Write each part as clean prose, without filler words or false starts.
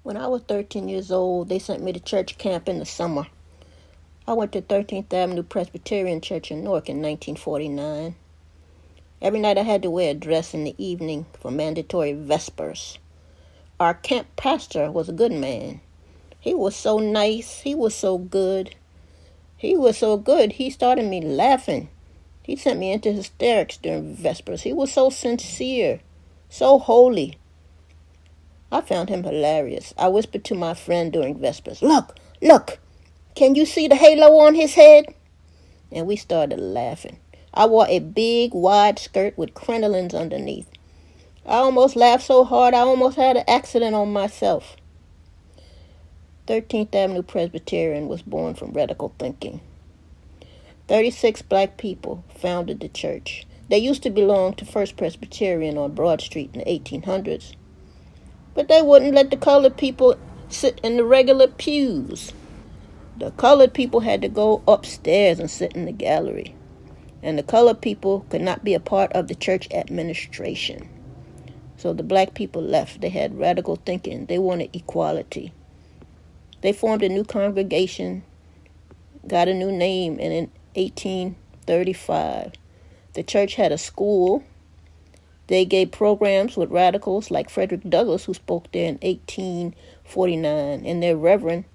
When I was 13 years old, they sent me to church camp in the summer. I went to 13th Avenue Presbyterian Church in Newark in 1949. Every night I had to wear a dress in the evening for mandatory vespers. Our camp pastor was a good man. He was so nice. He was so good. He started me laughing. He sent me into hysterics during vespers. He was so sincere, so holy. I found him hilarious. I whispered to my friend during vespers, Look, can you see the halo on his head? And we started laughing. I wore a big, wide skirt with crinolines underneath. I almost laughed so hard I almost had an accident on myself. 13th Avenue Presbyterian was born from radical thinking. 36 black people founded the church. They used to belong to First Presbyterian on Broad Street in the 1800s. But they wouldn't let the colored people sit in the regular pews. The colored people had to go upstairs and sit in the gallery. And the colored people could not be a part of the church administration. So the black people left. They had radical thinking. They wanted equality. They formed a new congregation, got a new name, and in 1835, the church had a school. They gave programs with radicals like Frederick Douglass, who spoke there in 1849, and their reverend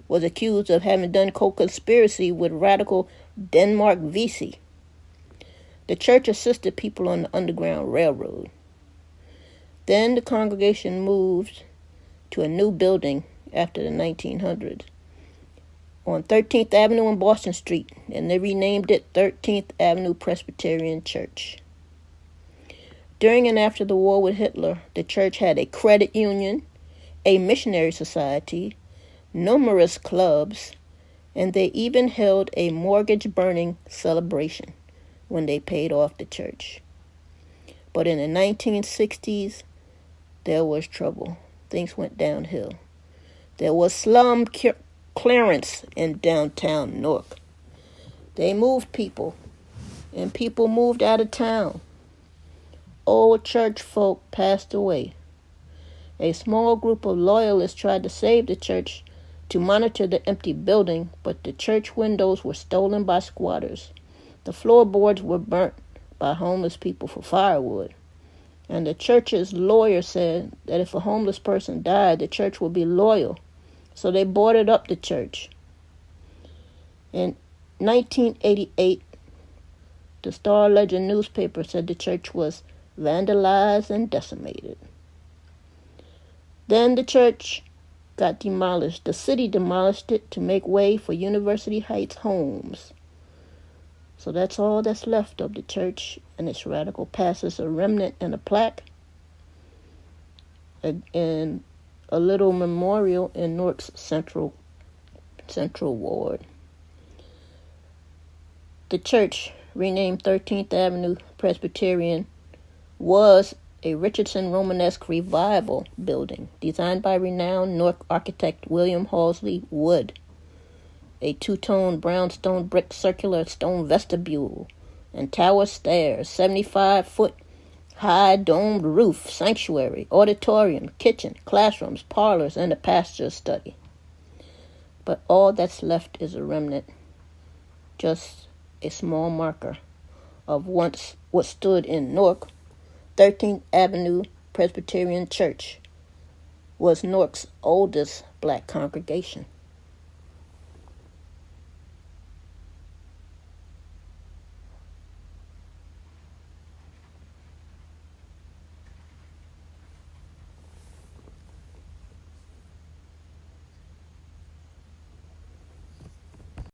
was accused of having done co-conspiracy with radical Denmark Vesey. The church assisted people on the Underground Railroad. Then the congregation moved to a new building after the 1900s on 13th Avenue and Boston Street, and they renamed it 13th Avenue Presbyterian Church. During and after the war with Hitler, the church had a credit union, a missionary society, numerous clubs, and they even held a mortgage-burning celebration when they paid off the church. But in the 1960s, there was trouble. Things went downhill. There was slum clearance in downtown Newark. They moved people, and people moved out of town. Old church folk passed away. A small group of loyalists tried to save the church to monitor the empty building, but the church windows were stolen by squatters. The floorboards were burnt by homeless people for firewood. And the church's lawyer said that if a homeless person died, the church would be loyal. So they boarded up the church. In 1988, the Star Ledger newspaper said the church was vandalized and decimated. Then the church got demolished. The city demolished it to make way for University Heights homes. So that's all that's left of the church and its radical pastors, a remnant and a plaque, and a little memorial in Newark's Central Ward. The church, renamed 13th Avenue Presbyterian, was a Richardson Romanesque revival building designed by renowned Newark architect William Halsey Wood. A two-tone brownstone brick circular stone vestibule and tower stairs, 75-foot high domed roof, sanctuary, auditorium, kitchen, classrooms, parlors, and a pastor's study. But all that's left is a remnant, just a small marker of once what stood in Newark. 13th Avenue Presbyterian Church was Newark's oldest black congregation.